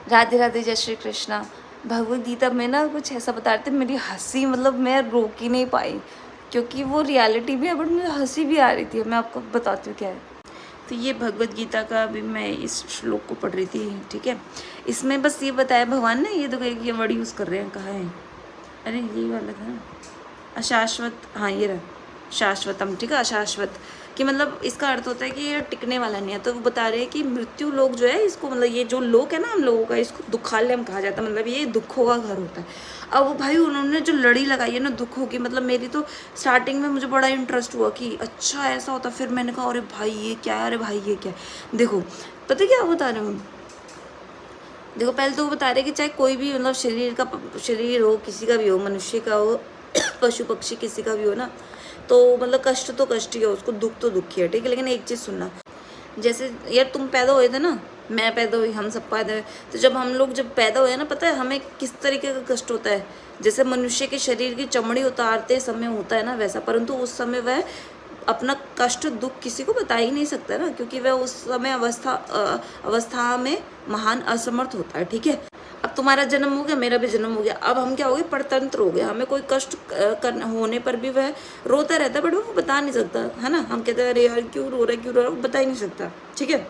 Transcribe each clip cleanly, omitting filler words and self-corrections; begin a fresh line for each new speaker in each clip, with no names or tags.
राधे राधे, जय श्री कृष्णा। भगवद गीता में ना कुछ ऐसा बता रहे थे, मेरी हंसी मतलब मैं रोक ही नहीं पाई, क्योंकि वो रियलिटी भी है बट मुझे हंसी भी आ रही थी। मैं आपको बताती हूँ क्या है। तो ये भगवद गीता का अभी मैं इस श्लोक को पढ़ रही थी, ठीक है। इसमें बस ये बताया भगवान ने, ये तो ये वर्ड यूज़ कर रहे हैं, कहाँ है, अरे ये वाला था ना, अशाश्वत, हाँ ये रहा, शाश्वतम, ठीक है, अशाश्वत, कि मतलब इसका अर्थ होता है कि ये टिकने वाला नहीं है। तो वो बता रहे हैं कि मृत्यु लोक जो है इसको, मतलब ये जो लोक है ना हम लोगों का, इसको दुखालयम कहा जाता है, मतलब ये दुखों का घर होता है। अब वो भाई उन्होंने जो लड़ी लगाई है ना दुखों की, मतलब मेरी तो स्टार्टिंग में मुझे बड़ा इंटरेस्ट हुआ कि अच्छा ऐसा होता, फिर मैंने कहा अरे भाई ये क्या है, अरे भाई ये क्या है। देखो पता क्या बता रहे हूँ, देखो पहले तो वो बता रहे कि चाहे कोई भी मतलब शरीर हो, किसी का भी हो, मनुष्य का हो पशु पक्षी किसी का भी हो ना, तो मतलब कष्ट तो कष्ट ही है, उसको दुख तो दुख ही है, ठीक है। लेकिन एक चीज़ सुनना, जैसे यार तुम पैदा हुए थे ना, मैं पैदा हुई, हम सब पैदा हुए, तो जब हम लोग जब पैदा हुए ना, पता है हमें किस तरीके का कष्ट होता है, जैसे मनुष्य के शरीर की चमड़ी उतारते समय होता है ना वैसा, परंतु उस समय वह अपना कष्ट दुख किसी को बता ही नहीं सकता ना, क्योंकि वह उस समय अवस्था में महान असमर्थ होता है, ठीक है। अब तुम्हारा जन्म हो गया, मेरा भी जन्म हो गया, अब हम क्या हो गए, परतंत्र हो गए, हमें कोई कष्ट करना होने पर भी वह रोता रहता है, बट वो बता नहीं सकता है ना। हम कहते हैं अरे यार क्यों रो रहा है, क्यों रो रहा है, वो बता ही नहीं सकता, ठीक है।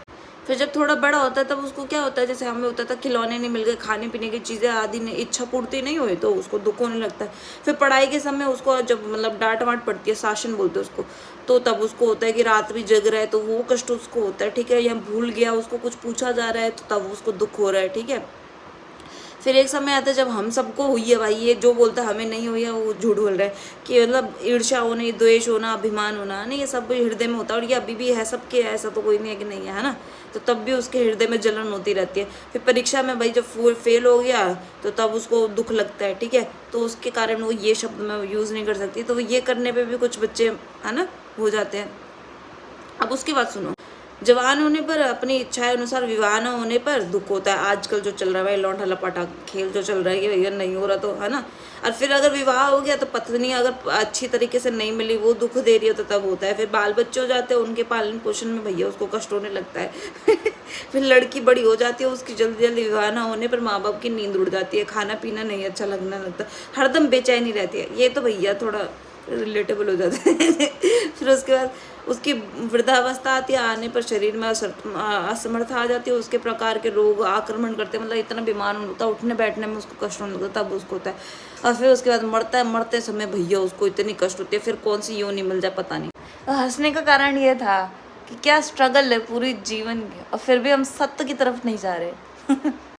फिर जब थोड़ा बड़ा होता है तब उसको क्या होता है, जैसे हमें होता था खिलौने नहीं मिल गए, खाने पीने की चीज़ें आदि नहीं, इच्छा पूर्ति नहीं हुई, तो उसको दुख होने लगता है। फिर पढ़ाई के समय उसको जब मतलब डांट वाट पड़ती है, शासन बोलते हैं उसको, तो तब उसको होता है कि रात भी जग रहा है, तो वो कष्ट उसको होता है, ठीक है। या भूल गया, उसको कुछ पूछा जा रहा है, तो तब उसको दुख हो रहा है, ठीक है। फिर एक समय आता है जब हम सबको हुई है, भाई ये जो बोलता है हमें नहीं हुई है वो झूठ बोल रहा है, कि मतलब ईर्ष्या होना, द्वेष होना, अभिमान होना, नहीं ये सब हृदय में होता है, और ये अभी भी है सबके, ऐसा तो कोई नहीं है कि नहीं है ना। तो तब भी उसके हृदय में जलन होती रहती है। फिर परीक्षा में भाई जब फेल हो गया तो तब उसको दुख लगता है, ठीक है। तो उसके कारण वो ये शब्द मैं यूज़ नहीं कर सकती, तो ये करने पर भी कुछ बच्चे है ना हो जाते हैं। अब उसकी बात सुनो, जवान होने पर अपनी इच्छा अनुसार विवाह न होने पर दुख होता है। आजकल जो चल रहा है भाई, लौंडा लपाटा खेल जो चल रहा है कि भैया नहीं हो रहा तो है ना। और फिर अगर विवाह हो गया तो पत्नी अगर अच्छी तरीके से नहीं मिली, वो दुख दे रही है, तो तब होता है। फिर बाल बच्चे हो जाते हैं, उनके पालन पोषण में भैया उसको कष्ट होने लगता है फिर लड़की बड़ी हो जाती है, उसकी जल्दी जल्दी विवाह ना होने पर माँ बाप की नींद उड़ जाती है, खाना पीना नहीं अच्छा लगने लगता, हरदम बेचैनी रहती है। ये तो भैया थोड़ा रिलेटेबल हो जाता है फिर उसके बाद उसकी वृद्धावस्था आती है, आने पर शरीर में असमर्थ आ जाती है, उसके प्रकार के रोग आक्रमण करते हैं, मतलब इतना बीमार होता है, उठने बैठने में उसको कष्ट होने लगता है, तब उसको होता है। और फिर उसके बाद मरता है, मरते समय भैया उसको इतनी कष्ट होती है, फिर कौन सी योनि मिल जाए पता नहीं। तो हंसने का कारण ये था कि क्या स्ट्रगल है पूरी जीवन की, और फिर भी हम सत्य की तरफ नहीं जा रहे